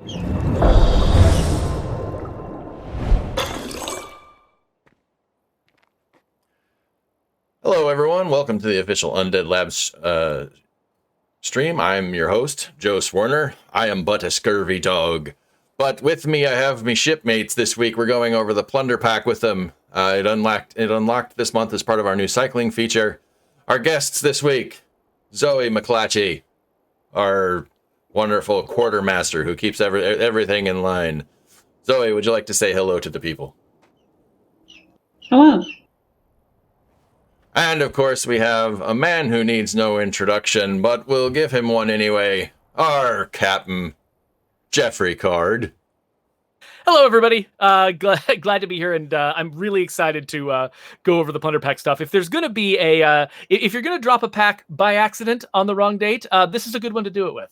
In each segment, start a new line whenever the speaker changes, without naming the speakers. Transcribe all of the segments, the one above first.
Hello, everyone. Welcome to the official Undead Labs stream. I'm your host, Joe Swarner. I am but a scurvy dog. But with me, I have me shipmates this week. We're going over the Plunder Pack with them. It unlocked this month as part of our new cycling feature. Our guests this week, Zoe McClatchy, our wonderful quartermaster who keeps everything in line. Zoe, would you like to say hello to the people?
Hello.
And of course, we have a man who needs no introduction, but we'll give him one anyway. Our captain, Geoffrey Card.
Hello, everybody. Glad to be here, and I'm really excited to go over the Plunder Pack stuff. If there's going to be if you're going to drop a pack by accident on the wrong date, this is a good one to do it with.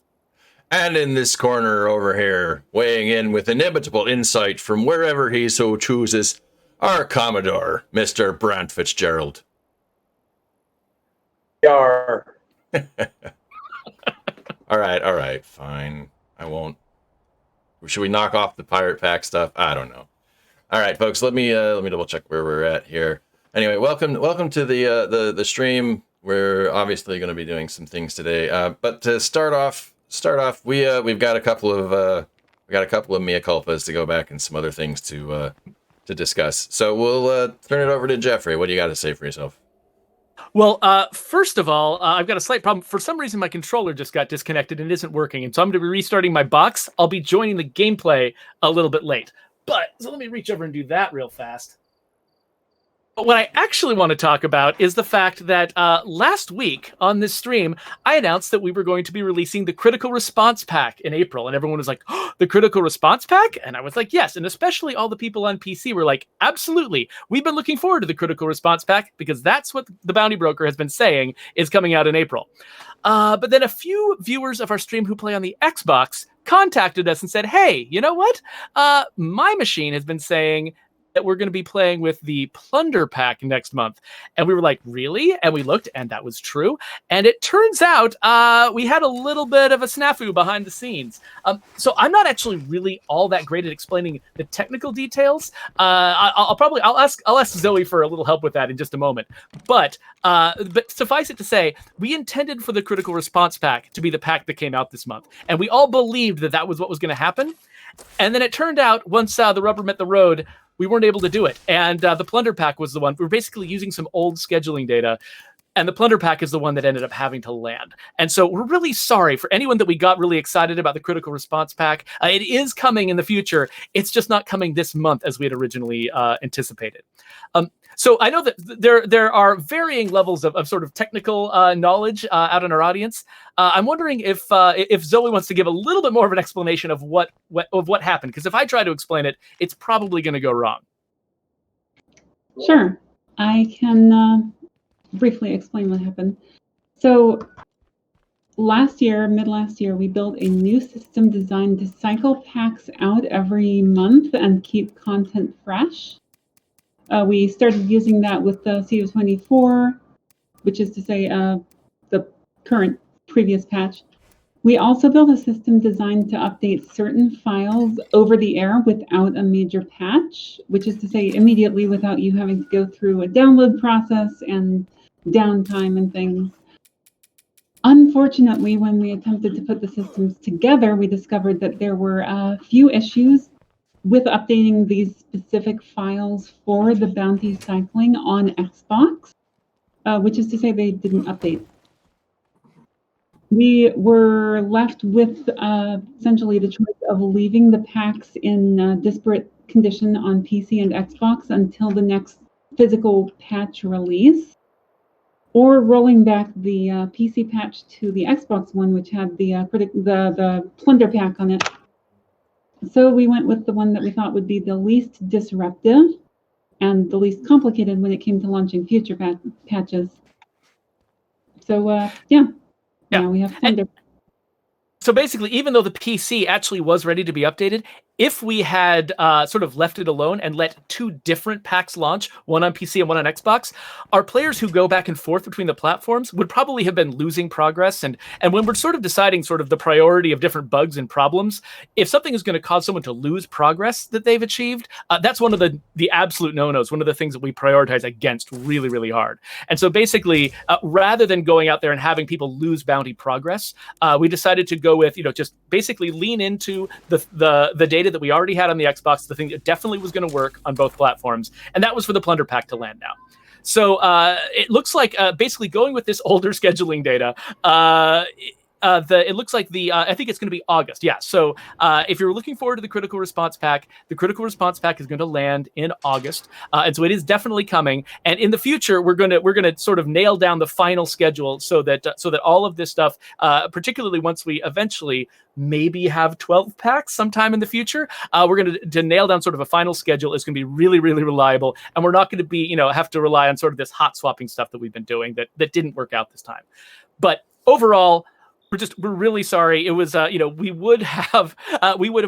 And in this corner over here, weighing in with inimitable insight from wherever he so chooses, our Commodore, Mr. Brant Fitzgerald.
Yar.
All right, fine. I won't. Should we knock off the pirate pack stuff? I don't know. All right, folks, let me double check where we're at here. Anyway, welcome to the stream. We're obviously going to be doing some things today, but to start off, we've got a couple of mea culpas to go back and some other things to discuss. So we'll turn it over to Geoffrey. What do you got to say for yourself?
Well, first of all, I've got a slight problem. For some reason, my controller just got disconnected and isn't working, and so I'm going to be restarting my box. I'll be joining the gameplay a little bit late. So let me reach over and do that real fast. But what I actually want to talk about is the fact that last week on this stream, I announced that we were going to be releasing the Critical Response Pack in April. And everyone was like, oh, the Critical Response Pack? And I was like, yes. And especially all the people on PC were like, absolutely. We've been looking forward to the Critical Response Pack because that's what the Bounty Broker has been saying is coming out in April. But then a few viewers of our stream who play on the Xbox contacted us and said, hey, you know what? My machine has been saying that we're going to be playing with the Plunder Pack next month. And we were like, really? And we looked, and that was true. And it turns out we had a little bit of a snafu behind the scenes. So I'm not actually really all that great at explaining the technical details. I'll ask Zoe for a little help with that in just a moment. But suffice it to say, we intended for the Critical Response Pack to be the pack that came out this month. And we all believed that that was what was going to happen. And then it turned out, once the rubber met the road, we weren't able to do it. And the Plunder Pack was the one. We were basically using some old scheduling data. And the Plunder Pack is the one that ended up having to land. And so we're really sorry for anyone that we got really excited about the Critical Response Pack. It is coming in the future. It's just not coming this month as we had originally anticipated. So I know that there are varying levels of sort of technical knowledge out in our audience. I'm wondering if Zoe wants to give a little bit more of an explanation of what happened, because if I try to explain it, it's probably going to go wrong.
Sure, I can briefly explain what happened. So mid last year, we built a new system designed to cycle packs out every month and keep content fresh. We started using that with the CO24, which is to say the previous patch. We also built a system designed to update certain files over the air without a major patch, which is to say immediately without you having to go through a download process and downtime and things. Unfortunately, when we attempted to put the systems together, we discovered that there were a few issues with updating these specific files for the bounty cycling on Xbox, which is to say they didn't update. We were left with essentially the choice of leaving the packs in disparate condition on PC and Xbox until the next physical patch release, or rolling back the PC patch to the Xbox one, which had the Plunder Pack on it. So we went with the one that we thought would be the least disruptive and the least complicated when it came to launching future patches. So now we have Plunder.
So basically, even though the PC actually was ready to be updated, if we had sort of left it alone and let two different packs launch, one on PC and one on Xbox, our players who go back and forth between the platforms would probably have been losing progress. And when we're sort of deciding sort of the priority of different bugs and problems, if something is going to cause someone to lose progress that they've achieved, that's one of the absolute no-nos, one of the things that we prioritize against really, really hard. And so basically, rather than going out there and having people lose bounty progress, we decided to go with, just basically lean into the data that we already had on the Xbox, the thing that definitely was going to work on both platforms, and that was for the Plunder Pack to land now. So it looks like basically going with this older scheduling data, it looks like I think it's going to be August. Yeah. So if you're looking forward to the Critical Response Pack, the Critical Response Pack is going to land in August, and so it is definitely coming. And in the future, we're gonna sort of nail down the final schedule so that all of this stuff, particularly once we eventually maybe have 12 packs sometime in the future, we're going to nail down sort of a final schedule. It's going to be really, really reliable, and we're not going to be have to rely on sort of this hot swapping stuff that we've been doing that didn't work out this time. But overall, we're really sorry. It was, we would have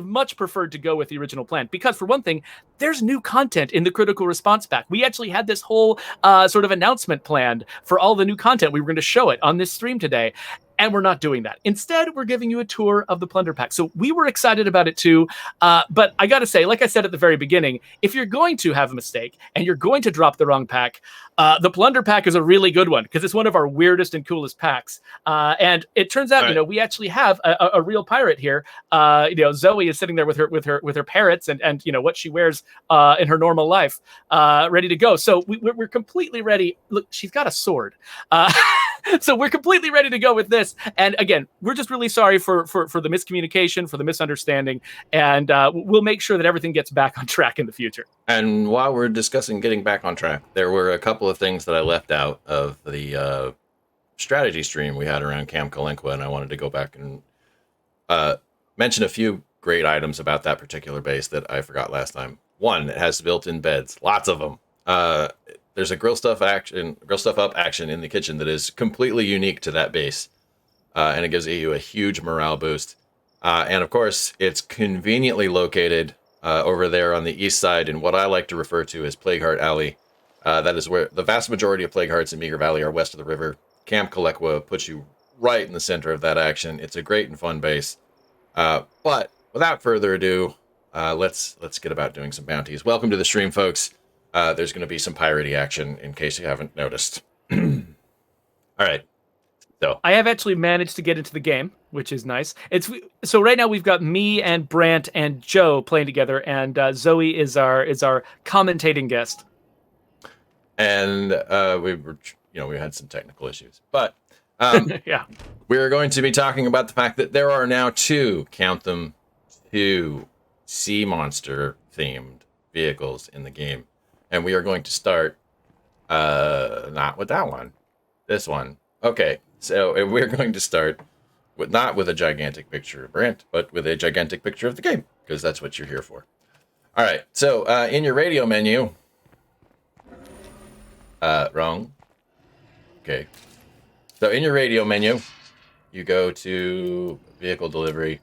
much preferred to go with the original plan because, for one thing, there's new content in the Critical Response Pack. We actually had this whole sort of announcement planned for all the new content. We were going to show it on this stream today. And we're not doing that. Instead, we're giving you a tour of the Plunder Pack. So we were excited about it too. But I got to say, like I said at the very beginning, if you're going to have a mistake and you're going to drop the wrong pack, the Plunder Pack is a really good one because it's one of our weirdest and coolest packs. And it turns out, we actually have a real pirate here. Zoe is sitting there with her parrots and what she wears in her normal life, ready to go. So we're completely ready. Look, she's got a sword. So we're completely ready to go with this. And again, we're just really sorry for the miscommunication, for the misunderstanding, and we'll make sure that everything gets back on track in the future.
And while we're discussing getting back on track, there were a couple of things that I left out of the strategy stream we had around Camp Kalenqua, and I wanted to go back and mention a few great items about that particular base that I forgot last time. One, it has built-in beds, lots of them. There's a grill stuff up action in the kitchen that is completely unique to that base, and it gives you a huge morale boost. And of course, it's conveniently located over there on the east side in what I like to refer to as Plague Heart Alley. That is where the vast majority of Plague Hearts in Meager Valley are west of the river. Camp Kalenqua puts you right in the center of that action. It's a great and fun base. But without further ado, let's get about doing some bounties. Welcome to the stream, folks. There's going to be some piratey action in case you haven't noticed. All right. So
I have actually managed to get into the game, which is nice. So right now we've got me and Brant and Joe playing together, and Zoe is our commentating guest.
And we had some technical issues, but
yeah,
we're going to be talking about the fact that there are now two sea monster themed vehicles in the game. And we are going to start, not with that one, this one. Okay, so we're going to start not with a gigantic picture of Brant, but with a gigantic picture of the game, because that's what you're here for. All right, so in your radio menu, wrong. Okay, so in your radio menu, you go to vehicle delivery,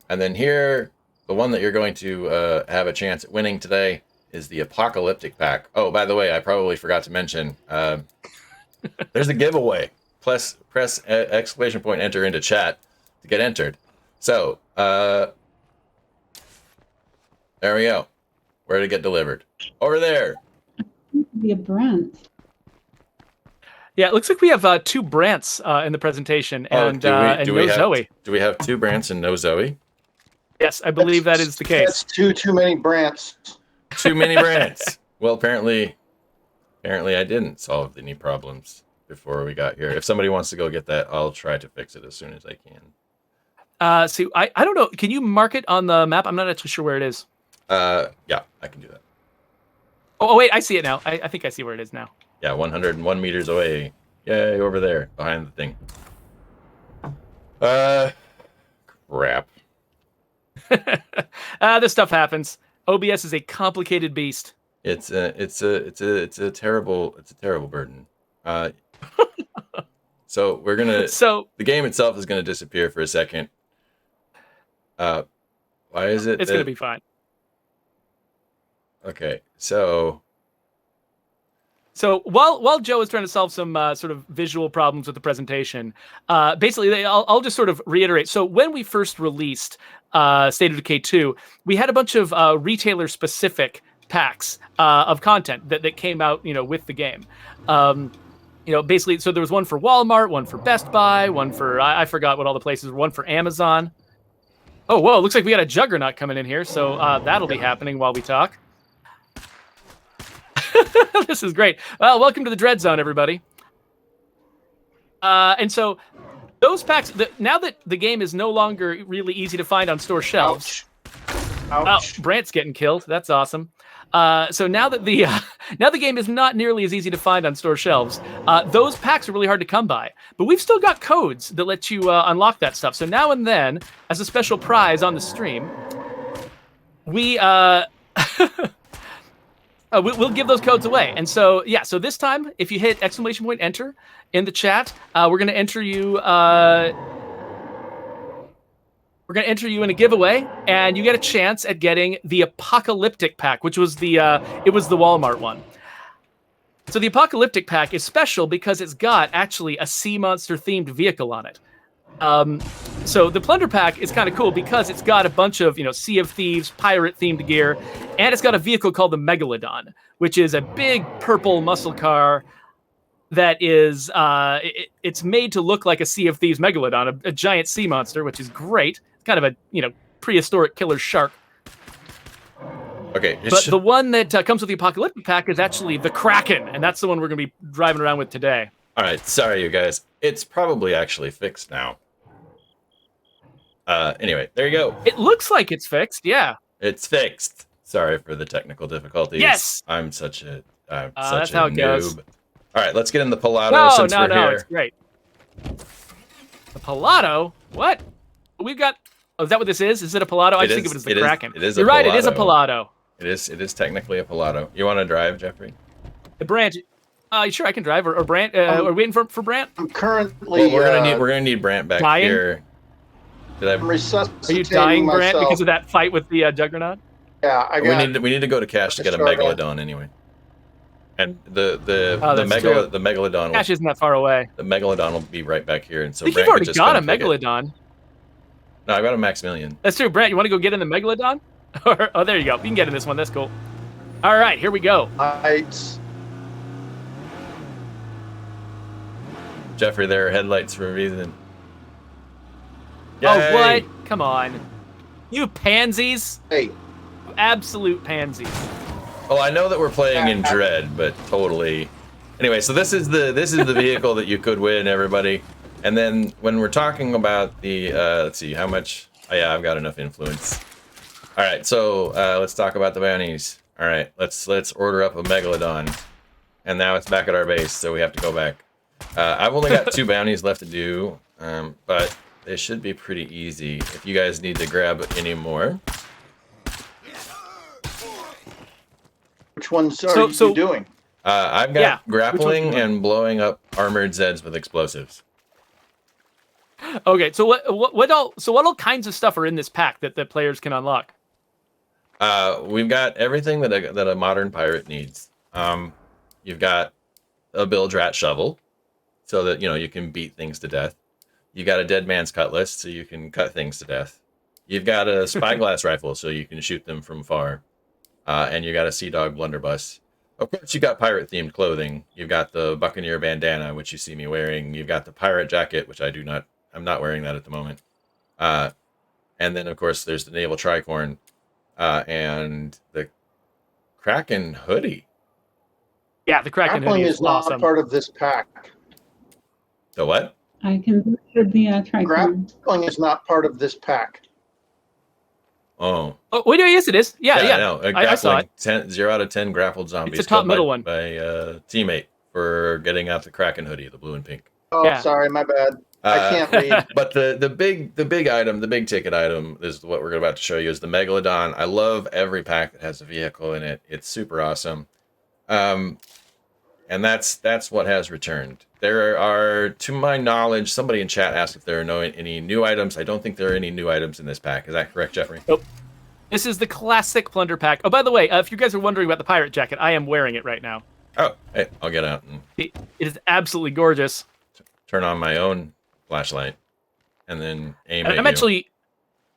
and then here, the one that you're going to have a chance at winning today is the Apocalyptic Pack. Oh, by the way, I probably forgot to mention, there's a giveaway. Press exclamation point enter into chat to get entered. So, there we go. Where did it get delivered? Over there.
Be a Brent.
Yeah, it looks like we have two Brants in the presentation, and no Zoe.
Do we have two Brants and no Zoe?
Yes, I believe that is the case.
That's too many Brants.
Too many Brants. Well, apparently I didn't solve any problems before we got here. If somebody wants to go get that, I'll try to fix it as soon as I can.
See, I don't know. Can you mark it on the map? I'm not actually sure where it is.
Yeah, I can do that.
Oh wait, I see it now. I think I see where it is now.
Yeah, 101 meters away. Yay, over there, behind the thing. Crap.
This stuff happens. OBS is a complicated beast.
It's a terrible burden. So we're gonna.
So
the game itself is gonna disappear for a second. Why is it?
It's gonna be fine.
Okay, so
So while Joe is trying to solve some sort of visual problems with the presentation, basically I'll just sort of reiterate. So when we first released State of Decay 2, we had a bunch of retailer-specific packs of content that came out, with the game. Basically, so there was one for Walmart, one for Best Buy, one for I forgot what all the places were, one for Amazon. Oh, whoa! Looks like we got a Juggernaut coming in here, so that'll be happening while we talk. This is great. Well, welcome to the Dread Zone, everybody. And so those packs, now that the game is no longer really easy to find on store shelves.
Ouch.
Oh, Brant's getting killed. That's awesome. So now that the game is not nearly as easy to find on store shelves, those packs are really hard to come by. But we've still got codes that let you unlock that stuff. So now and then, as a special prize on the stream, we we'll give those codes away. And so yeah, so this time, if you hit ! enter in the chat, we're gonna enter you. We're going to enter you in a giveaway, and you get a chance at getting the Apocalyptic Pack, which was the Walmart one. So the Apocalyptic Pack is special because it's got actually a sea monster themed vehicle on it. So the Plunder Pack is kind of cool because it's got a bunch of, Sea of Thieves, pirate themed gear, and it's got a vehicle called the Megalodon, which is a big purple muscle car that is, it's made to look like a Sea of Thieves Megalodon, a giant sea monster, which is great. Kind of a prehistoric killer shark.
okay,
But the one that comes with the Apocalyptic Pack is actually the Kraken, and that's the one we're going to be driving around with today.
all right. Sorry, you guys. It's probably actually fixed now. Anyway, there you go.
It looks like it's fixed, yeah.
It's fixed. Sorry for the technical difficulties.
Yes!
I'm such a
That's how it
noob.
goes.
All right, let's get in the Pallado
No,
since we're here.
it's great. The Pallado? What? We've got... Oh, is that what this is? Is it a Pallado? I think of it as the Kraken.
It is
You're right, it is a Pallado.
It is technically a Pallado. You want to drive, Geoffrey?
The Brant... sure, I can drive. Or Brant... are we waiting for Brant?
I'm currently.
Well, we're gonna need Brant back
dying?
here.
I'm resuscitating
Are you dying,
myself.
Brant, because of that fight with the Juggernaut?
Yeah,
We need to go to Cache to get a
Destroy
Megalodon anyway. And the
that's true.
Megalodon
Cache isn't that far away.
the Megalodon will be right back here, and so
I think
Brant
you've
could
already
just
got a
come pick it.
Megalodon.
No, I got a Maximilian.
That's true. Brant, you want to go get in the Megalodon? Oh, there you go. You can get in this one. That's cool. All right, here we go.
Lights.
Geoffrey, there are headlights for a reason.
Oh,
Yay!
what? Come on. You pansies.
Hey,
You absolute pansies.
Oh, I know that we're playing in Dread, but totally. Anyway, so this is the vehicle that you could win, everybody. And then when we're talking about the let's see how much. Oh yeah, I've got enough influence. All right, so let's talk about the bounties. All right, let's order up a Megalodon, and now it's back at our base, so we have to go back. I've only got 2 bounties left to do, but they should be pretty easy. If you guys need to grab any more.
which ones are you doing?
I've got
Yeah,
grappling and blowing up armored Zeds with explosives.
Okay, so what all kinds of stuff are in this pack that players can unlock?
We've got everything that a modern pirate needs. You've got a bilge rat shovel, so that you can beat things to death. You got a dead man's cutlass, so you can cut things to death. You've got a spyglass rifle, so you can shoot them from far. And you got a Sea Dog blunderbuss. Of course, you got pirate-themed clothing. You've got the Buccaneer bandana, which you see me wearing. You've got the pirate jacket, which I'm not wearing that at the moment. And then, of course, there's the naval tricorn and the Kraken hoodie.
Yeah, the Kraken
Grappling
hoodie
is not
awesome.
part of this pack.
The what?
I can the tricorn.
Grappling is not part of this pack.
Oh.
Oh, wait, yes, it is. Yeah.
I know.
I saw it.
0 out of 10 grappled zombies.
It's a top
killed
middle
by,
one.
by a teammate for getting out the Kraken hoodie, the blue and pink.
Oh,
Yeah.
sorry, my bad. I can't read.
But the big item, the big ticket item is what we're about to show you is the Megalodon. I love every pack that has a vehicle in it. It's super awesome. And that's what has returned. There are, to my knowledge, somebody in chat asked if there are any new items. I don't think there are any new items in this pack. Is that correct, Geoffrey?
Nope. This is the classic Plunder Pack. Oh, by the way, if you guys are wondering about the pirate jacket, I am wearing it right now.
Oh, hey, I'll get out and
It is absolutely gorgeous.
turn on my own flashlight and then aim at you.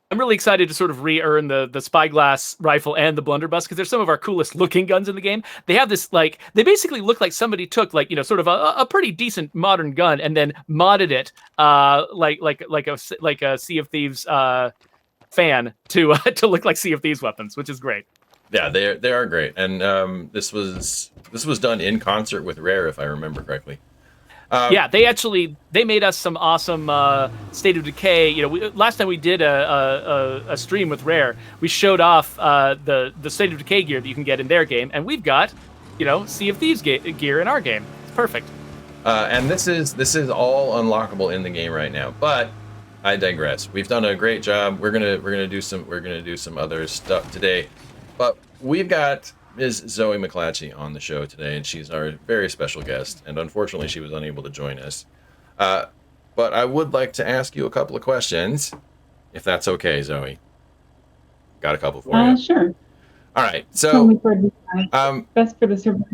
I'm really excited to sort of re-earn the spyglass rifle and the blunderbuss because they're some of our coolest looking guns in the game. They have this, like, they basically look like somebody took, like, you know, sort of a pretty decent modern gun and then modded it like a Sea of Thieves fan to look like Sea of Thieves weapons, which is great.
Yeah, they are great, and this was done in concert with Rare, if I remember correctly.
Yeah, they made us some awesome State of Decay. You know, last time we did a stream with Rare, we showed off the State of Decay gear that you can get in their game, and we've got, you know, Sea of Thieves gear in our game. It's perfect.
And this is all unlockable in the game right now, but I digress. We've done a great job. We're gonna do some other stuff today, but we've got Ms. Zoe McClatchy on the show today, and she's our very special guest, and unfortunately she was unable to join us. But I would like to ask you a couple of questions, if that's okay, Zoe. Got a couple for you.
Sure.
All right. So,
best for the survivor.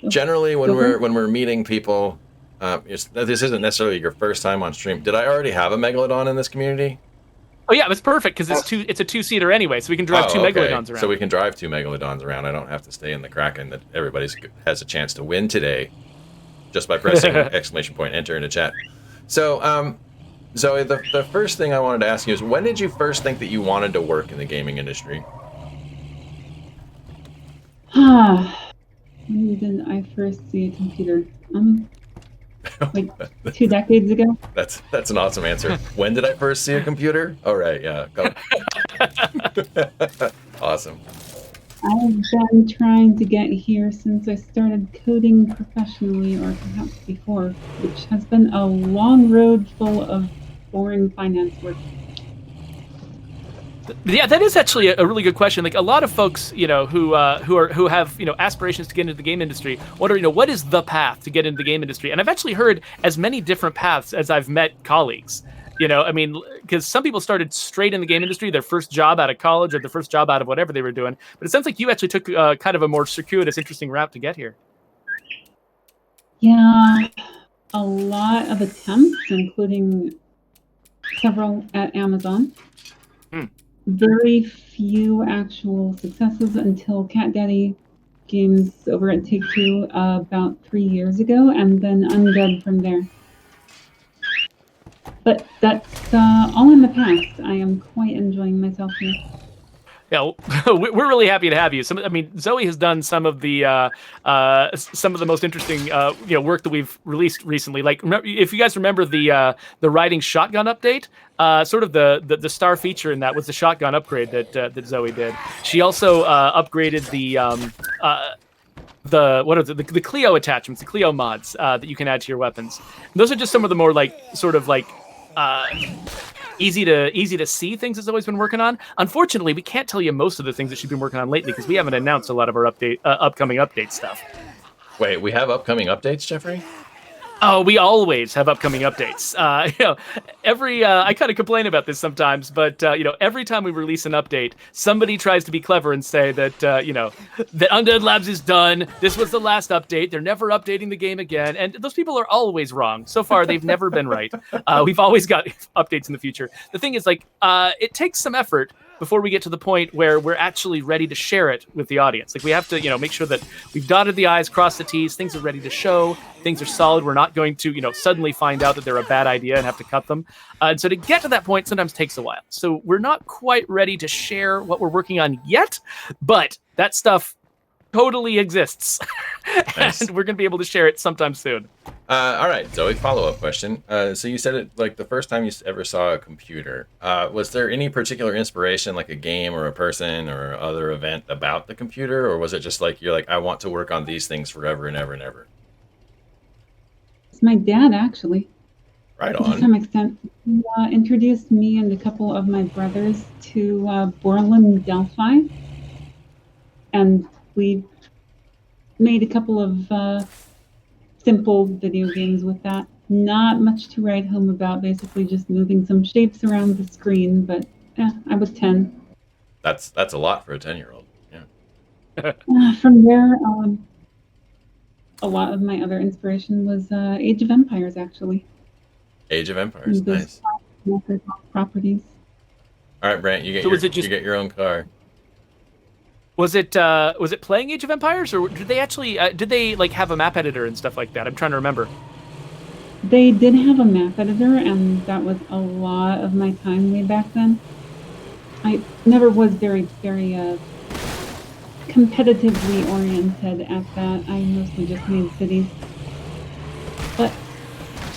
Generally, when we're meeting people, this isn't necessarily your first time on stream. Did I already have a Megalodon in this community?
Oh yeah, that's perfect because it's a two-seater anyway, so we can drive two Megalodons around.
So we can drive two Megalodons around. I don't have to stay in the Kraken that everybody has a chance to win today, just by pressing exclamation point enter in the chat. So, Zoe, the first thing I wanted to ask you is, when did you first think that you wanted to work in the gaming industry?
When did I first see a computer? Like 2 decades ago.
That's an awesome answer. When did I first see a computer? All right, yeah. Awesome.
I've been trying to get here since I started coding professionally, or perhaps before, which has been a long road full of boring finance work.
Yeah, that is actually a really good question. Like, a lot of folks, you know, who have, you know, aspirations to get into the game industry wonder, you know, what is the path to get into the game industry? And I've actually heard as many different paths as I've met colleagues. You know, I mean, because some people started straight in the game industry, their first job out of college or their first job out of whatever they were doing. But it sounds like you actually took kind of a more circuitous, interesting route to get here.
Yeah, a lot of attempts, including several at Amazon. Very few actual successes until Cat Daddy Games over at Take-Two about 3 years ago, and then Undead from there. But that's all in the past. I am quite enjoying myself here.
Yeah, we're really happy to have you. Zoe has done some of the most interesting work that we've released recently. Like, if you guys remember the riding shotgun update, sort of the star feature in that was the shotgun upgrade that Zoe did. She also upgraded the Clio attachments, the Clio mods that you can add to your weapons. And those are just some of the more easy to see things that's always been working on. Unfortunately, we can't tell you most of the things that she's been working on lately because we haven't announced a lot of our upcoming update stuff.
Wait, we have upcoming updates, Geoffrey?
Oh, we always have upcoming updates. I kind of complain about this sometimes, but every time we release an update, somebody tries to be clever and say that that Undead Labs is done. This was the last update. They're never updating the game again, and those people are always wrong. So far, they've never been right. We've always got updates in the future. The thing is, it takes some effort before we get to the point where we're actually ready to share it with the audience. Like, we have to, make sure that we've dotted the I's, crossed the T's, things are ready to show, things are solid. We're not going to, suddenly find out that they're a bad idea and have to cut them. And so to get to that point sometimes takes a while. So we're not quite ready to share what we're working on yet, but that stuff totally exists.
Nice.
And we're going to be able to share it sometime soon.
All right, Zoe, follow-up question. So you said it like the first time you ever saw a computer. Was there any particular inspiration, like a game or a person or other event about the computer? Or was it just like, you're like, I want to work on these things forever and ever and ever?
It's my dad, actually.
Right
to
on.
some extent. He introduced me and a couple of my brothers to Borland Delphi. And we made a couple of simple video games with that. Not much to write home about, basically just moving some shapes around the screen, but I was 10.
That's a lot for a 10-year-old. Yeah.
From there, a lot of my other inspiration was Age of Empires, actually.
Age of Empires, nice.
Properties.
All right, Brant, you get you get your own car.
Was it playing Age of Empires, or did they actually did they like have a map editor and stuff like that? I'm trying to remember.
They did have a map editor, and that was a lot of my time way back then. I never was very competitively oriented at that. I mostly just made cities. But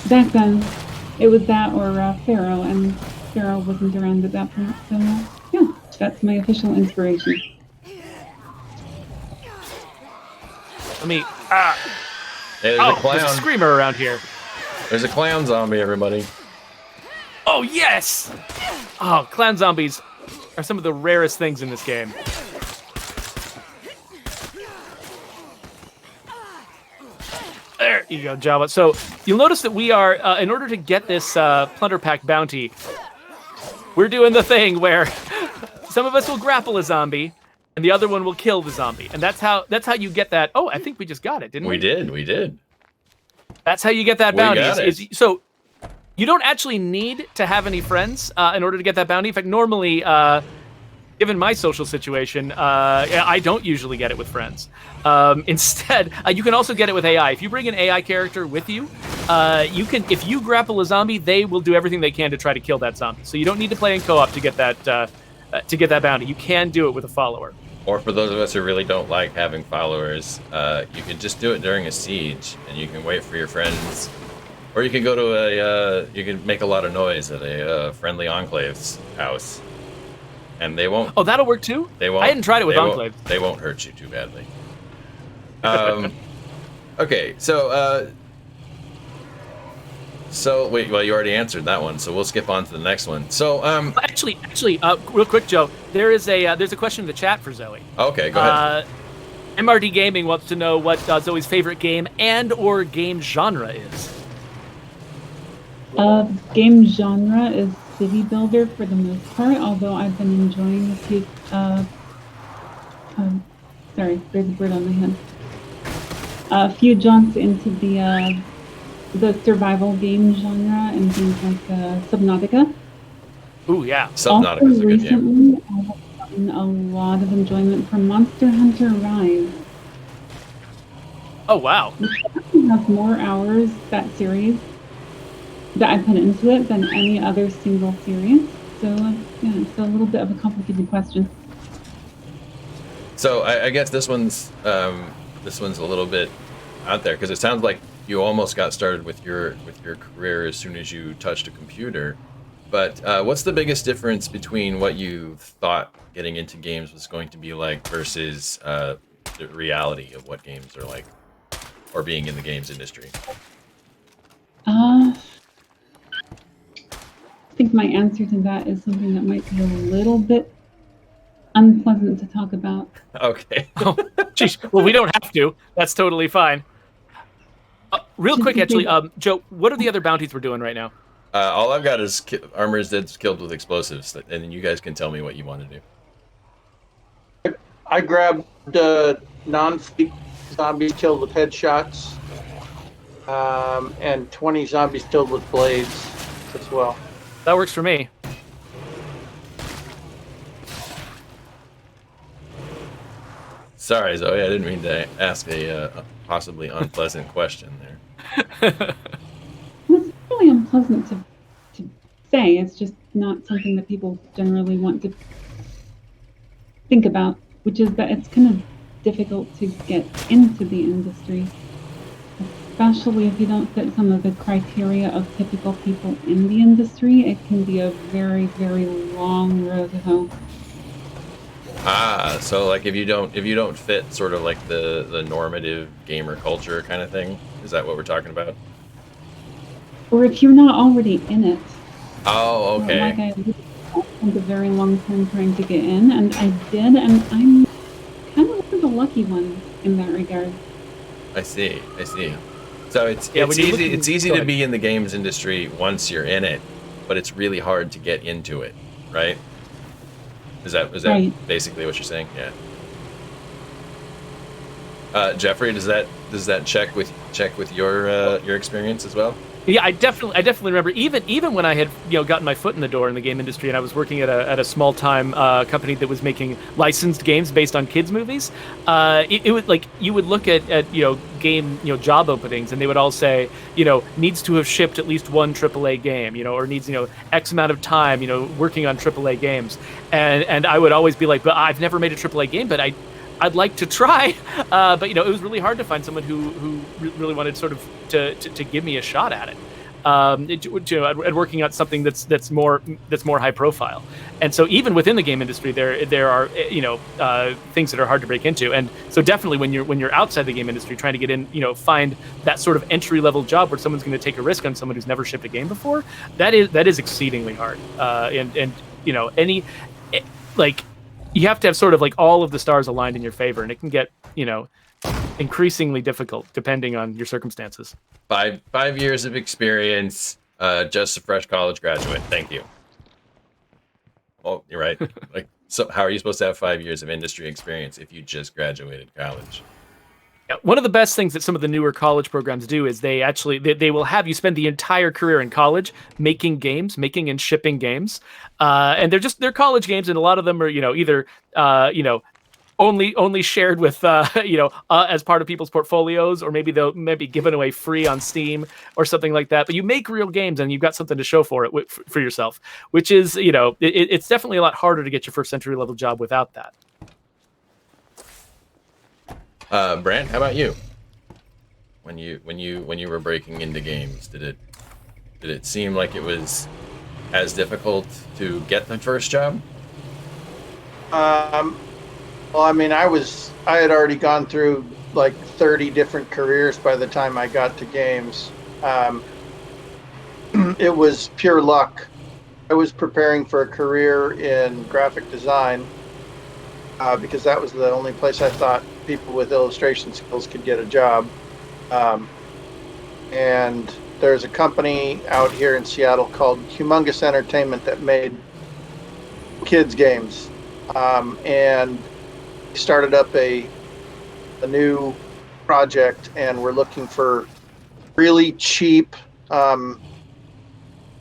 back then, it was that or Pharaoh, and Pharaoh wasn't around at that point. So yeah, that's my official inspiration.
Let me.
Hey, there's a clown.
There's a screamer around here.
There's a clown zombie, everybody.
Oh yes! Oh, clown zombies are some of the rarest things in this game. There you go, Java. So you'll notice that we are, in order to get this plunder pack bounty, we're doing the thing where some of us will grapple a zombie, and the other one will kill the zombie, and that's how you get that. Oh, I think we just got it, didn't we?
We did.
That's how you get that bounty.
We got it.
So you don't actually need to have any friends in order to get that bounty. In fact, normally, given my social situation, I don't usually get it with friends. Instead, you can also get it with AI. If you bring an AI character with you, you can. If you grapple a zombie, they will do everything they can to try to kill that zombie. So you don't need to play in co-op to get that bounty. You can do it with a follower.
Or for those of us who really don't like having followers, you can just do it during a siege, and you can wait for your friends. Or you can go to you can make a lot of noise at a friendly Enclave's house. And they won't.
Oh, that'll work too?
They won't.
I hadn't tried it with Enclave.
They won't hurt you too badly. Okay, so wait, well, you already answered that one, so we'll skip on to the next one. So,
actually, real quick, Joe, there's a question in the chat for Zoe.
Okay, go ahead.
MRD Gaming wants to know what Zoe's favorite game and/or game genre is.
Game genre is city builder for the most part, although I've been enjoying a few. Sorry, there's a bird on my head. A few jaunts into the survival game genre and things like Subnautica.
Ooh, yeah.
Subnautica's a good game.
Recently, I have gotten a lot of enjoyment from Monster Hunter Rise.
Oh, wow.
Which actually has more hours, that series, that I put into it than any other single series. So, yeah, it's a little bit of a complicated question.
So I guess this one's a little bit out there because it sounds like you almost got started with your career as soon as you touched a computer. But what's the biggest difference between what you thought getting into games was going to be like versus the reality of what games are like, or being in the games industry?
I think my answer to that is something that might be a little bit unpleasant to talk about.
Okay.
Oh, geez. Well, we don't have to. That's totally fine. Real quick, actually, Joe, what are the other bounties we're doing right now?
All I've got is armors that's killed with explosives, and then you guys can tell me what you want to do.
I grabbed non-fleet zombies killed with headshots, and 20 zombies killed with blades as well.
That works for me.
Sorry, Zoe, I didn't mean to ask a possibly unpleasant question there.
It's really unpleasant to say. It's just not something that people generally want to think about, which is that it's kind of difficult to get into the industry, especially if you don't fit some of the criteria of typical people in the industry. It can be a very, very long road to hoe.
Ah, so like if you don't fit sort of like the normative gamer culture kind of thing, is that what we're talking about?
Or if you're not already in it.
Oh, okay.
Like I spent a very long time trying to get in, and I did, and I'm kind of one of the lucky ones in that regard.
I see. So it's easy to be in the games industry once you're in it, but it's really hard to get into it, right? Is that
Right.
basically what you're saying? Yeah. Geoffrey, does that check with your experience as well?
Yeah, I definitely remember even when I had gotten my foot in the door in the game industry and I was working at a small time company that was making licensed games based on kids movies. It would like you would look at game job openings and they would all say needs to have shipped at least one AAA game or needs X amount of time working on AAA games, and I would always be like, but I've never made a AAA game, but I'd like to try, but it was really hard to find someone who really wanted sort of to give me a shot at it. And working on something that's more high profile, and so even within the game industry, there are things that are hard to break into, and so definitely when you're outside the game industry trying to get in, find that sort of entry level job where someone's going to take a risk on someone who's never shipped a game before, that is exceedingly hard, and you have to have sort of like all of the stars aligned in your favor, and it can get, increasingly difficult depending on your circumstances.
5 years of experience, just a fresh college graduate. Thank you. Oh, you're right. Like, so how are you supposed to have 5 years of industry experience if you just graduated college?
One of the best things that some of the newer college programs do is they will have you spend the entire career in college making and shipping games, and they're college games, and a lot of them are either only shared with as part of people's portfolios, or maybe they'll be given away free on Steam or something like that. But you make real games and you've got something to show for it for yourself, which is it's definitely a lot harder to get your first entry level job without that.
Brant, how about you? When you were breaking into games, did it seem like it was as difficult to get the first job?
Well, I mean, I had already gone through like 30 different careers by the time I got to games. It was pure luck. I was preparing for a career in graphic design because that was the only place I thought people with illustration skills could get a job. And there's a company out here in Seattle called Humongous Entertainment that made kids games, and started up a new project, and we're looking for really cheap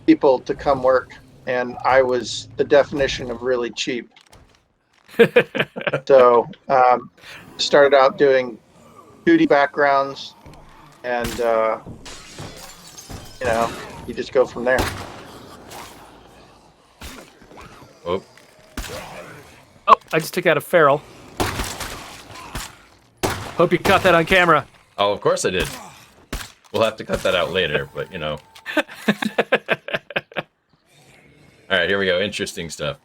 people to come work, and I was the definition of really cheap. So started out doing 2D backgrounds, and you just go from there.
Oh,
I just took out a feral. Hope you caught that on camera.
oh, of course I did. We'll have to cut that out later, but All right, here we go. Interesting stuff.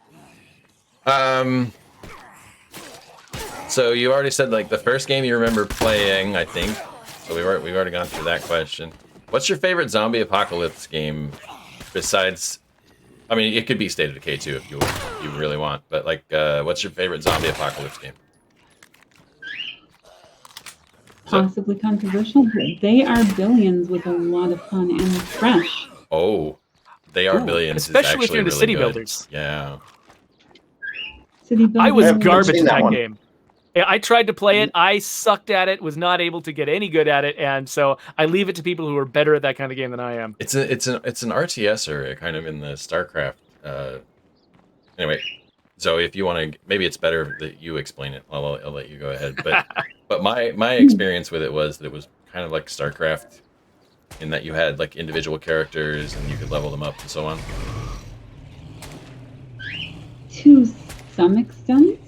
So you already said like the first game you remember playing, I think. So we've already gone through that question. What's your favorite zombie apocalypse game besides? I mean, it could be State of Decay too if you really want. But like, what's your favorite zombie apocalypse game?
Possibly controversial, but They Are Billions was a lot of fun and fresh.
Oh, They Are Billions.
Especially if you're into
really
city
good.
builders.
Yeah.
City building.
I was
haven't
garbage
seen
at
that
that
one.
game. I tried to play it. I sucked at it. Was not able to get any good at it, and so I leave it to people who are better at that kind of game than I am.
It's an RTS-er, kind of in the StarCraft. Anyway, Zoe, if you want to, maybe it's better that you explain it. I'll let you go ahead. But my experience with it was that it was kind of like StarCraft, in that you had like individual characters and you could level them up and so on.
To some extent.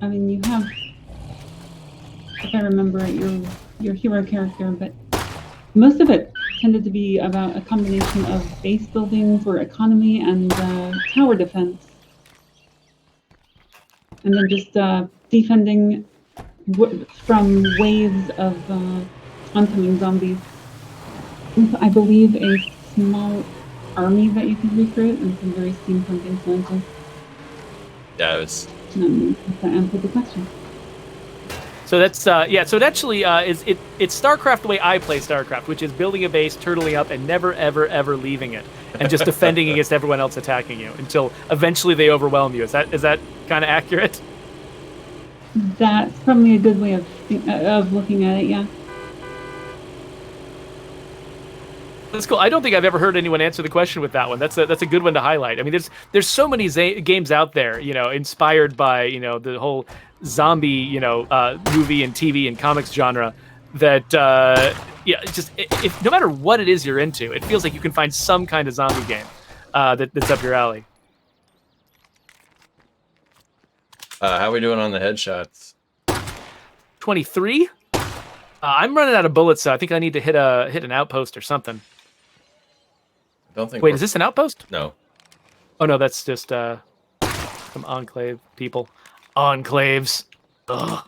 I mean, you have, if I remember it, your hero character, but most of it tended to be about a combination of base building for economy and tower defense. And then just defending from waves of oncoming zombies. I believe a small army that you can recruit, and some very steampunk influences.
Yeah, it was.
That answered the question.
So that's yeah. So it actually it's StarCraft the way I play StarCraft, which is building a base, turtling up, and never ever ever leaving it, and just defending against everyone else attacking you until eventually they overwhelm you. Is that kind of accurate?
That's probably a good way of looking at it. Yeah.
That's cool. I don't think I've ever heard anyone answer the question with that one. That's a good one to highlight. I mean, there's so many games out there, inspired by the whole zombie movie and TV and comics genre that if no matter what it is you're into, it feels like you can find some kind of zombie game that's up your alley.
How are we doing on the headshots?
23. I'm running out of bullets, so I think I need to hit an outpost or something.
I don't think.
Wait, is this an outpost?
No.
Oh no, that's just some enclave people. Enclaves. Ugh.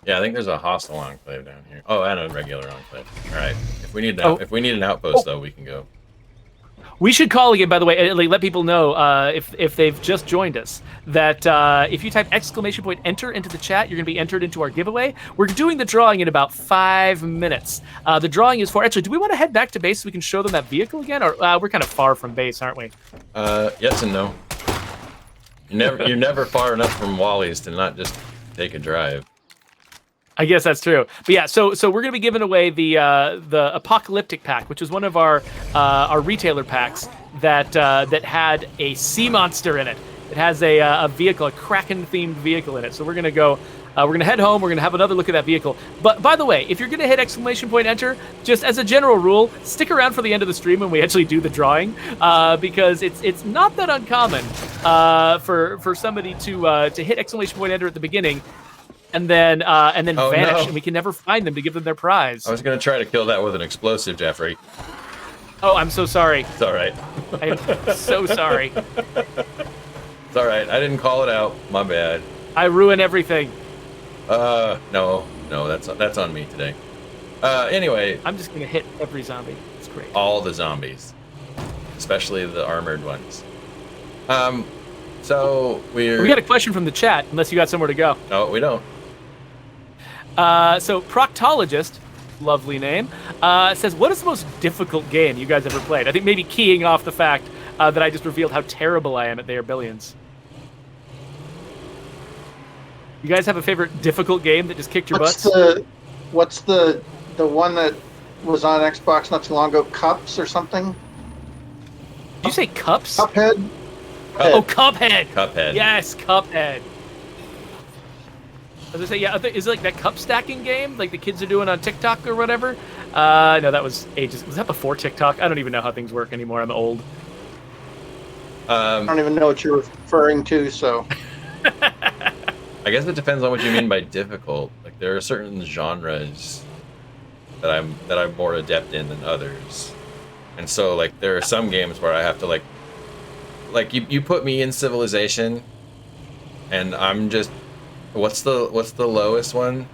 Yeah, I think there's a hostile enclave down here. Oh, and a regular enclave. All right. If we need an outpost, though, we can go.
We should call again, by the way, let people know if they've just joined us that if you type !enter into the chat, you're going to be entered into our giveaway. We're doing the drawing in about 5 minutes. The drawing is for, actually, do we want to head back to base so we can show them that vehicle again? Or we're kind of far from base, aren't we?
Yes and no. You're never far enough from Wally's to not just take a drive.
I guess that's true. But yeah, so we're going to be giving away the Apocalyptic pack, which is one of our retailer packs that had a sea monster in it. It has a vehicle, a Kraken-themed vehicle in it. So we're going to go, we're going to head home. We're going to have another look at that vehicle. But by the way, if you're going to hit !enter, just as a general rule, stick around for the end of the stream when we actually do the drawing, because it's not that uncommon for somebody to hit !enter at the beginning. And then vanish,
no.
and we can never find them to give them their prize.
I was going to try to kill that with an explosive, Geoffrey.
Oh, I'm so sorry.
It's all right.
I am so sorry.
It's all right. I didn't call it out. My bad.
I ruin everything.
No, that's on me today. Anyway.
I'm just going to hit every zombie. It's great.
All the zombies. Especially the armored ones. So we
got a question from the chat, unless you got somewhere to go.
No, we don't.
So Proctologist, lovely name, says, what is the most difficult game you guys ever played? I think maybe keying off the fact that I just revealed how terrible I am at They Are Billions. You guys have a favorite difficult game that just kicked your butts?
What's the one that was on Xbox not too long ago? Cups or something?
Did you say Cups?
Cuphead?
Oh, Cuphead!
Cuphead.
Yes, Cuphead. As I say, yeah, is it like that cup stacking game like the kids are doing on TikTok or whatever? No, that was ages. Was that before TikTok? I don't even know how things work anymore. I'm old.
I don't even know what you're referring to, so.
I guess it depends on what you mean by difficult. Like there are certain genres that I'm more adept in than others, and so like there are some games where I have to like you put me in Civilization, and I'm just. What's the lowest one?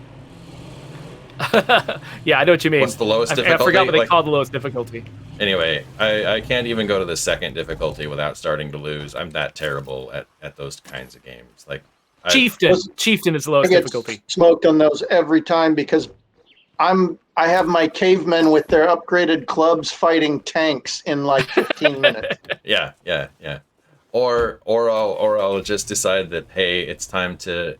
Yeah, I know what you mean.
What's the lowest difficulty?
I forgot what they call the lowest difficulty.
Anyway, I can't even go to the second difficulty without starting to lose. I'm that terrible at those kinds of games. Like Chieftain is the lowest difficulty.
Smoked on those every time because I have my cavemen with their upgraded clubs fighting tanks in like 15 minutes.
Yeah. Or I'll just decide that hey, it's time to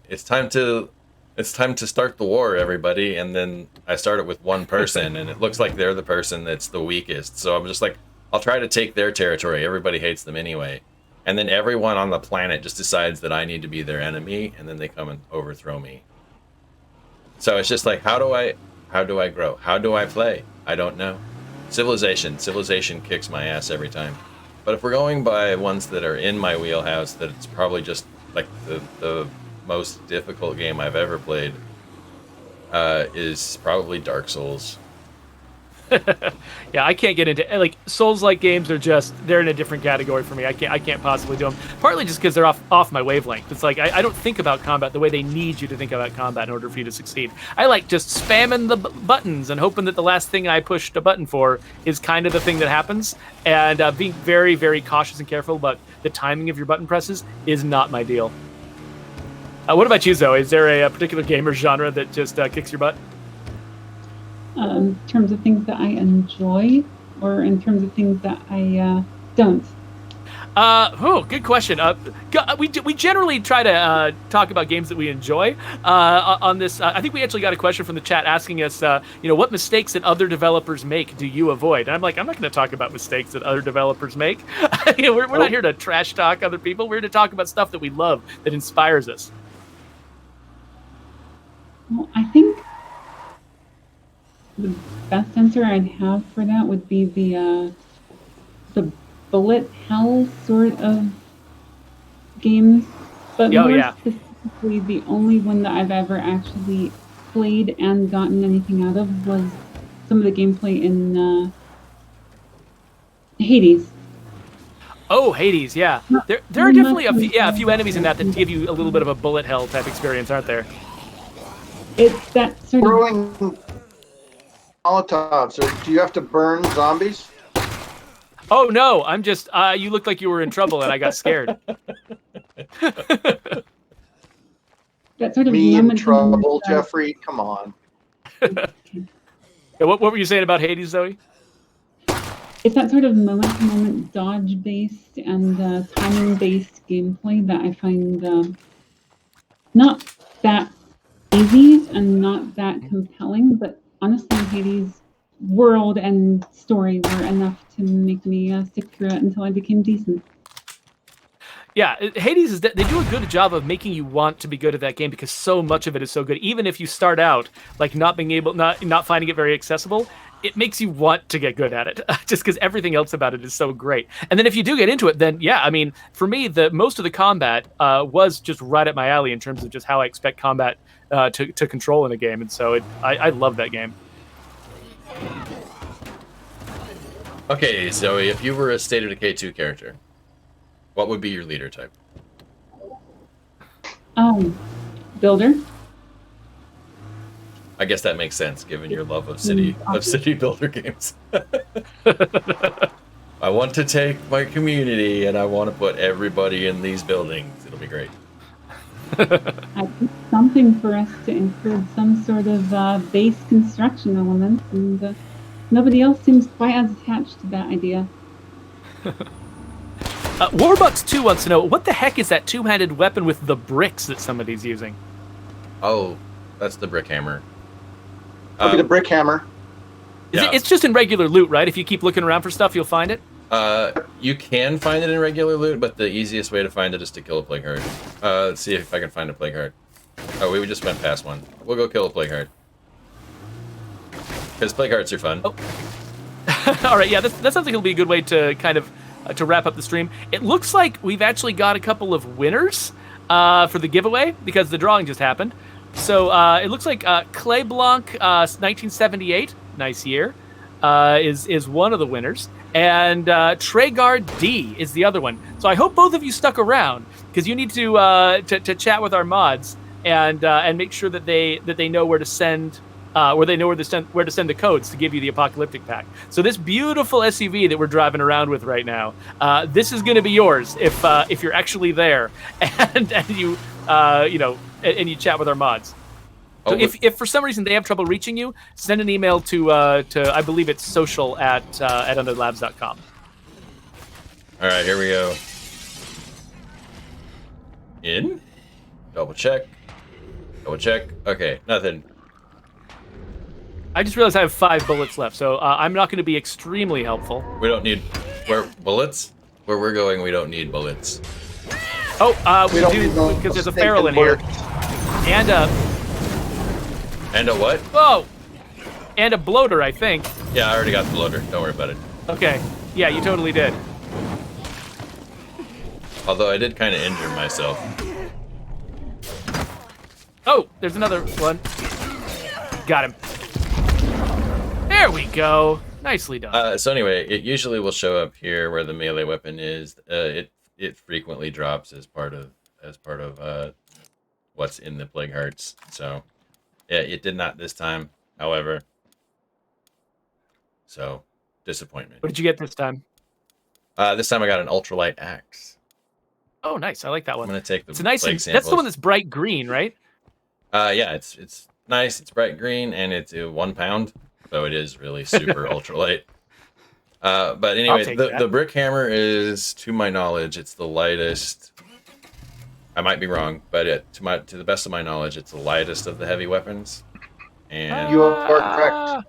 start the war, everybody, and then I start it with one person, and it looks like they're the person that's the weakest. So I'm just like, I'll try to take their territory. Everybody hates them anyway, and then everyone on the planet just decides that I need to be their enemy, and then they come and overthrow me. So it's just like, how do I grow? How do I play? I don't know. Civilization kicks my ass every time. But if we're going by ones that are in my wheelhouse, that it's probably just like the most difficult game I've ever played is probably Dark Souls.
Yeah, I can't get into like Souls-like games they're in a different category for me. I can't possibly do them. Partly just because they're off my wavelength. It's like I don't think about combat the way they need you to think about combat in order for you to succeed. I like just spamming the buttons and hoping that the last thing I pushed a button for is kind of the thing that happens. And being very, very cautious and careful about the timing of your button presses is not my deal. What about you, Zoe? Is there a particular game or genre that just kicks your butt?
In terms of things that I enjoy, or in terms of things that I don't?
Good question. We generally try to talk about games that we enjoy. On this, I think we actually got a question from the chat asking us, what mistakes that other developers make do you avoid? And I'm like, I'm not going to talk about mistakes that other developers make. We're not here to trash talk other people. We're here to talk about stuff that we love, that inspires us.
Well, I think the best answer I'd have for that would be the bullet hell sort of games, but more specifically, the only one that I've ever actually played and gotten anything out of was some of the gameplay in Hades.
Oh, Hades, yeah. There are definitely a few enemies in that give you a little bit of a bullet hell type experience, aren't there?
It's that sort of
throwing Molotovs, or do you have to burn zombies?
Oh no, I'm just you looked like you were in trouble and I got scared.
that sort of
Me in
moment
trouble, Geoffrey? Come on.
Yeah, what were you saying about Hades, Zoe?
It's that sort of moment-to-moment dodge-based and timing-based gameplay that I find not that easy and not that compelling, but honestly, Hades' world and story were enough to make me stick through it until I became decent.
Yeah, Hades they do a good job of making you want to be good at that game because so much of it is so good. Even if you start out like not finding it very accessible, it makes you want to get good at it just because everything else about it is so great. And then if you do get into it, then yeah, I mean, for me, most of the combat was just right at my alley in terms of just how I expect combat to control in a game, and so I love that game.
Okay, Zoe, if you were a State of Decay 2 character, what would be your leader type?
Builder.
I guess that makes sense given your love of city builder games. I want to take my community and I want to put everybody in these buildings. It'll be great.
I think something for us to include some sort of base construction element, and nobody else seems quite as attached to that idea.
Warbucks 2 wants to know, what the heck is that two-handed weapon with the bricks that somebody's using?
Oh, that's the brick hammer.
Look at the brick hammer.
It's just in regular loot, right? If you keep looking around for stuff, you'll find it?
You can find it in regular loot, but the easiest way to find it is to kill a plague heart. Let's see if I can find a plague heart. Oh, we just went past one. We'll go kill a plague heart. Because plague hearts are fun.
Oh. All right, yeah, that sounds like it'll be a good way to kind of to wrap up the stream. It looks like we've actually got a couple of winners for the giveaway because the drawing just happened. So it looks like Clay Blanc, 1978, nice year, is one of the winners, and Traegard D is the other one. So I hope both of you stuck around because you need to chat with our mods and make sure that they know where to send. Where they know where to send the codes to give you the apocalyptic pack. So this beautiful SUV that we're driving around with right now, this is going to be yours if you're actually there and you and you chat with our mods. So if for some reason they have trouble reaching you, send an email to I believe it's social at undeadlabs.com.
All right, here we go. In. Double check. Okay, nothing.
I just realized I have 5 bullets left, so I'm not going to be extremely helpful.
We don't need bullets. Where we're going, we don't need bullets.
Oh, we do because there's a feral in here, and a
what?
Oh, and a bloater, I think.
Yeah, I already got the bloater. Don't worry about it.
Okay, yeah, you totally did.
Although I did kind of injure myself.
Oh, there's another one. Got him. There we go. Nicely done.
So anyway, it usually will show up here where the melee weapon is. It frequently drops as part of what's in the plague hearts. So yeah, it did not this time, however. So disappointment.
What did you get this time?
This time I got an ultralight axe.
Oh, nice. I like that
I'm
one.
gonna take the
It's a nice.
plague
That's the one
samples.
that's bright green, right?
Yeah, it's nice. It's bright green and it's 1 pound, so it is really super ultralight. But anyway,
take
the
that.
brick hammer is, to my knowledge, it's the lightest. I might be wrong, but to the best of my knowledge, it's the lightest of the heavy weapons. And
You are correct.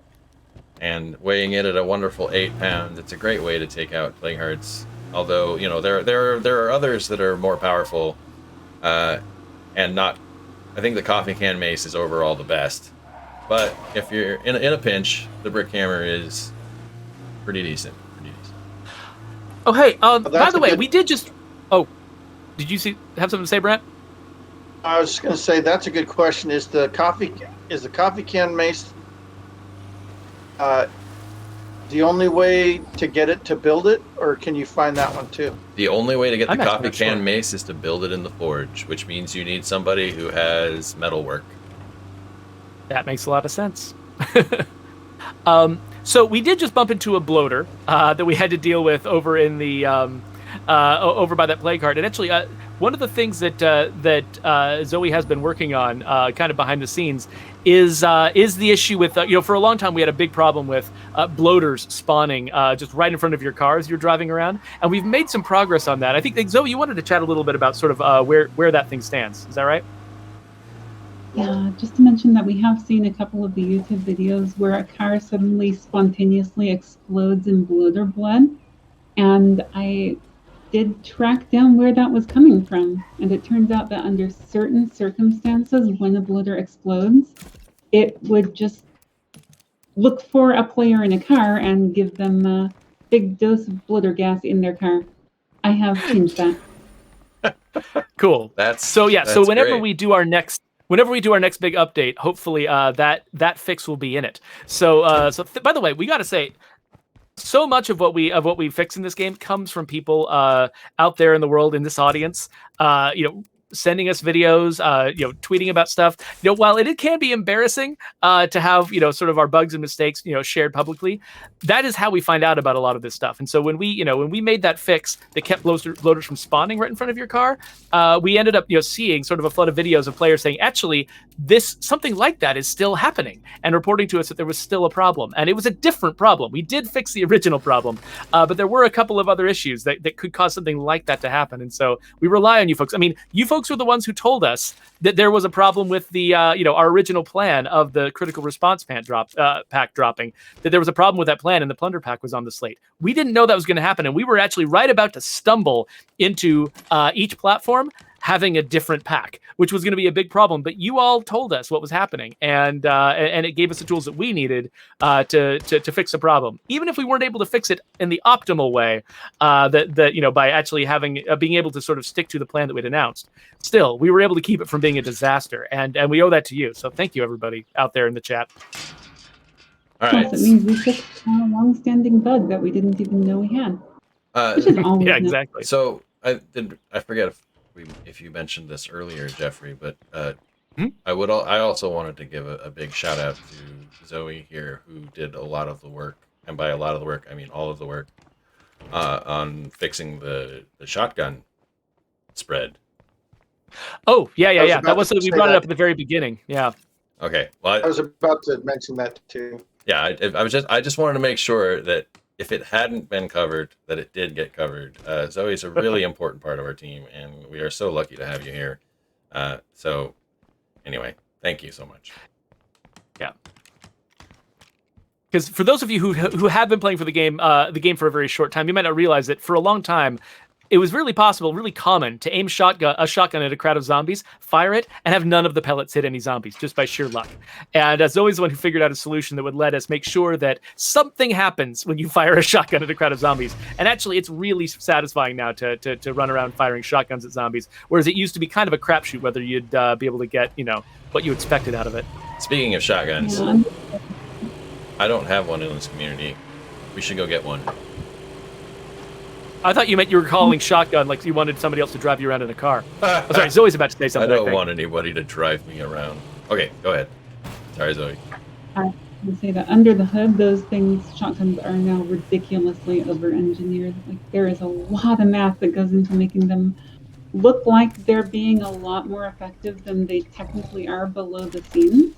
and weighing it at a wonderful 8 pounds, it's a great way to take out plague hearts. Although, you know, there are others that are more powerful, and not. I think the coffee can mace is overall the best, but if you're in a pinch, the brick hammer is pretty decent.
Oh, hey. By
that's
the
a
way,
good-
we did just. Oh, did you have something to say, Brant?
I was just going to say that's a good question. Is the coffee can mace the only way to get it to build it, or can you find that one too?
The only way to get the
I'm actually
coffee
not
can
sure.
mace is to build it in the forge, which means you need somebody who has metalwork.
That makes a lot of sense. So we did just bump into a bloater that we had to deal with over in the over by that plague heart. And actually, one of the things that Zoe has been working on, kind of behind the scenes, is the issue with for a long time we had a big problem with bloaters spawning just right in front of your car as you're driving around, and we've made some progress on that. I think Zoe, you wanted to chat a little bit about sort of where that thing stands. Is that right?
Yeah, just to mention that we have seen a couple of the YouTube videos where a car suddenly spontaneously explodes in bloater blood, and I did track down where that was coming from, and it turns out that under certain circumstances, when a bloater explodes, it would just look for a player in a car and give them a big dose of bloater gas in their car. I have changed that.
Cool.
That's
So whenever
great.
we do our next big update, hopefully that fix will be in it. So by the way, we got to say, so much of what we fix in this game comes from people out there in the world, in this audience, sending us videos, tweeting about stuff. While it can be embarrassing to have sort of our bugs and mistakes shared publicly, that is how we find out about a lot of this stuff. And so when we made that fix that kept bloaters from spawning right in front of your car, we ended up seeing sort of a flood of videos of players saying, actually, something like that is still happening, and reporting to us that there was still a problem, and it was a different problem. We did fix the original problem, but there were a couple of other issues that could cause something like that to happen. And so we rely on you folks. I mean, you folks were the ones who told us that there was a problem with the our original plan of the critical response pack dropping, that there was a problem with that plan, and the plunder pack was on the slate. We didn't know that was going to happen, and we were actually right about to stumble into each platform having a different pack, which was going to be a big problem. But you all told us what was happening, and it gave us the tools that we needed to fix the problem. Even if we weren't able to fix it in the optimal way, by actually being able to sort of stick to the plan that we'd announced, still we were able to keep it from being a disaster, and we owe that to you. So thank you, everybody out there in the chat.
All right.
Plus, it means we fixed a long-standing bug that we didn't even know we had, which is always
Yeah,
nice.
exactly.
So I forget if you mentioned this earlier, Geoffrey, but I also wanted to give a big shout out to Zoe here, who did a lot of the work, and by a lot of the work I mean all of the work, on fixing the shotgun spread.
Oh yeah. That was
about to
we
say
brought it
that.
up at the very beginning. Yeah.
Okay, well,
I was about to mention that too.
yeah, I just wanted to make sure that if it hadn't been covered, that it did get covered. Zoe's a really important part of our team, and we are so lucky to have you here. So anyway, thank you so much.
Yeah. Because for those of you who have been playing for the game for a very short time, you might not realize that for a long time, it was really common to aim a shotgun at a crowd of zombies, fire it, and have none of the pellets hit any zombies, just by sheer luck. And Zoe's the one who figured out a solution that would let us make sure that something happens when you fire a shotgun at a crowd of zombies. And actually, it's really satisfying now to run around firing shotguns at zombies, whereas it used to be kind of a crapshoot whether you'd be able to get what you expected out of it.
Speaking of shotguns,
Yeah.
I don't have one in this community. We should go get one.
I thought you meant you were calling shotgun like you wanted somebody else to drive you around in a car. Oh, sorry, Zoe's about to say
I
something.
don't
think.
want anybody to drive me around. Okay, go ahead. Sorry, Zoe.
I would say that under the hood, those shotguns are now ridiculously over-engineered. Like, there is a lot of math that goes into making them look like they're being a lot more effective than they technically are below the scenes.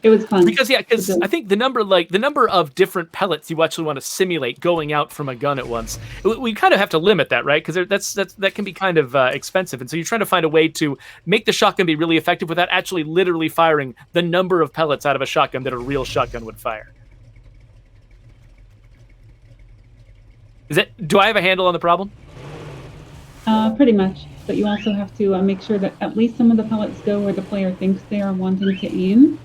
It was fun.
Because I think the number of different pellets you actually want to simulate going out from a gun at once, we kind of have to limit that, right? Because that can be kind of expensive, and so you're trying to find a way to make the shotgun be really effective without actually literally firing the number of pellets out of a shotgun that a real shotgun would fire. Do I have a handle on the problem?
Pretty much, but you also have to make sure that at least some of the pellets go where the player thinks they are wanting to aim,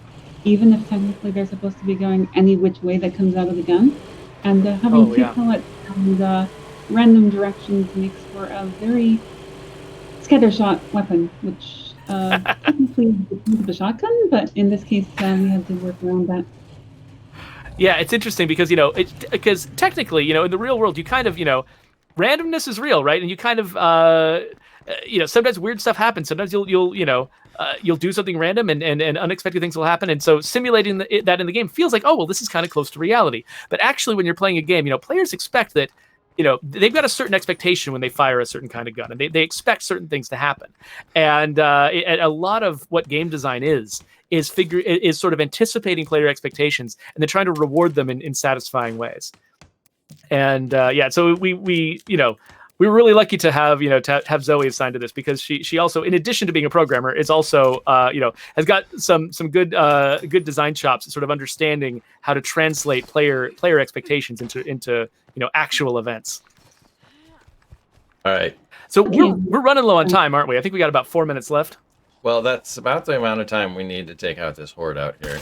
even if technically they're supposed to be going any which way that comes out of the gun. And having two pellets and random directions makes for a very scattershot weapon, which technically is the point of a shotgun, but in this case we had to work around that.
Yeah, it's interesting because, because technically, in the real world, you kind of, randomness is real, right? And you kind of, sometimes weird stuff happens. Sometimes you'll do something random and unexpected things will happen. And so simulating that in the game feels like, oh, well, this is kind of close to reality. But actually, when you're playing a game, players expect that, they've got a certain expectation when they fire a certain kind of gun, and they expect certain things to happen. And a lot of what game design is sort of anticipating player expectations and then trying to reward them in satisfying ways. And so we were really lucky to have have Zoe assigned to this, because she also, in addition to being a programmer, is also has got some good design chops, sort of understanding how to translate player expectations into actual events.
All right.
So we're running low on time, aren't we? I think we got about 4 minutes left.
Well, that's about the amount of time we need to take out this horde out here.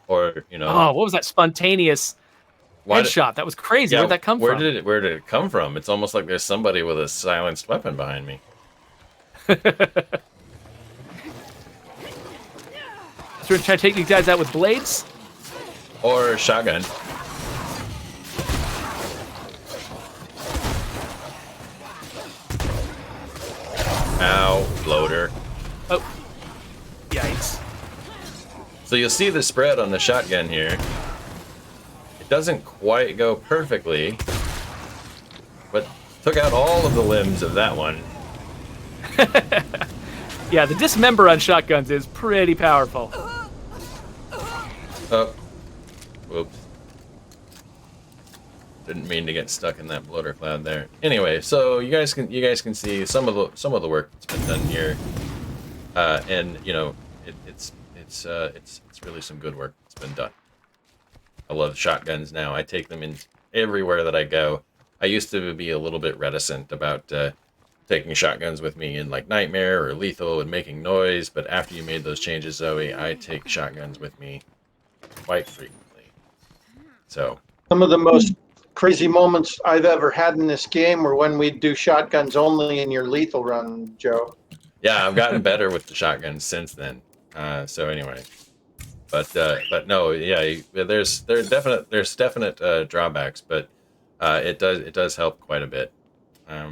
Or
Oh, what was that spontaneous headshot? That was crazy. Where'd that come from?
Where did it come from? It's almost like there's somebody with a silenced weapon behind me.
So we're trying to take these guys out with blades?
Or a shotgun. Ow, floater.
Oh. Yikes.
So you'll see the spread on the shotgun here. It doesn't quite go perfectly, but took out all of the limbs of that one.
Yeah, the dismember on shotguns is pretty powerful.
Oh, whoops. Didn't mean to get stuck in that bloater cloud there. Anyway, so you guys can see some of the work that's been done here, and it's really some good work that's been done. I love shotguns now. I take them in everywhere that I go. I used to be a little bit reticent about taking shotguns with me in like Nightmare or Lethal and making noise, but after you made those changes, Zoe, I take shotguns with me quite frequently. So
some of the most crazy moments I've ever had in this game were when we'd do shotguns only in your Lethal run, Joe.
Yeah, I've gotten better with the shotguns since then. So anyway, but no, yeah, there's definite drawbacks, but it does help quite a bit. All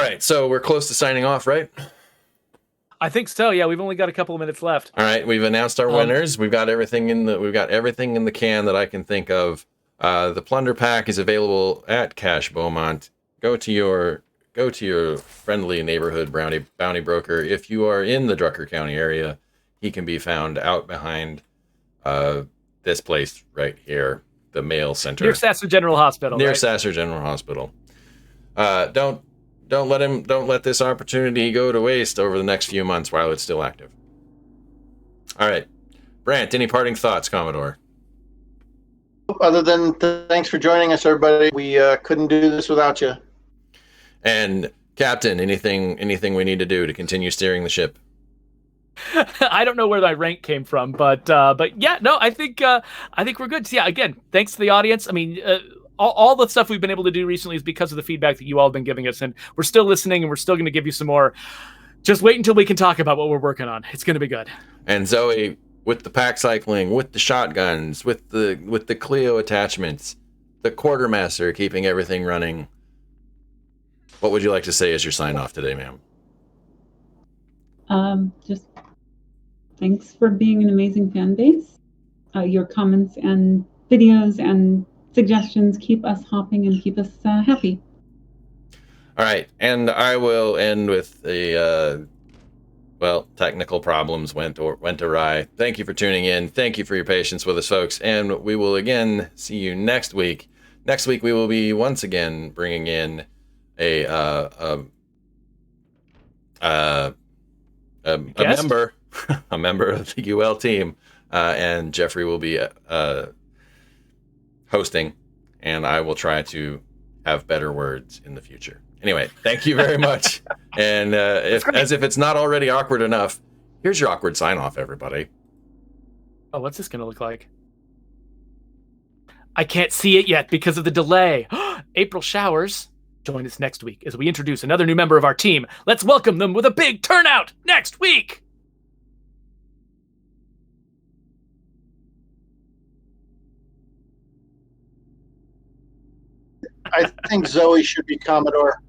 right, so we're close to signing off, right?
I think so. Yeah, we've only got a couple of minutes left.
All right, we've announced our winners. We've got everything in the can that I can think of. The Plunder Pack is available at Cache Beaumont. Go to your friendly neighborhood bounty broker. If you are in the Drucker County area, he can be found out behind this place right here, the mail center.
Near Sasser General Hospital.
Near Sasser General Hospital. Don't let this opportunity go to waste over the next few months while it's still active. All right. Brant, any parting thoughts, Commodore?
Other than thanks for joining us, everybody. We couldn't do this without you.
And Captain, anything we need to do to continue steering the ship?
I don't know where that rank came from, but yeah, no, I think we're good. So yeah, again, thanks to the audience. I mean, all the stuff we've been able to do recently is because of the feedback that you all have been giving us, and we're still listening, and we're still going to give you some more. Just wait until we can talk about what we're working on. It's going to be good.
And Zoe, with the pack cycling, with the shotguns, with the Clio attachments, the quartermaster keeping everything running, what would you like to say as your sign off today, ma'am?
Just thanks for being an amazing fan base. Your comments and videos and suggestions keep us hopping and keep us happy.
All right, and I will end with the well, technical problems went awry. Thank you for tuning in. Thank you for your patience with us, folks, and we will again see you next week. Next week we will be once again bringing in a member, a member of the UL team, and Geoffrey will be hosting, and I will try to have better words in the future. Anyway, thank you very much. And as if it's not already awkward enough, here's your awkward sign off, everybody.
Oh, what's this going to look like? I can't see it yet because of the delay. April Showers. Join us next week as we introduce another new member of our team. Let's welcome them with a big turnout next week.
I think Zoe should be Commodore.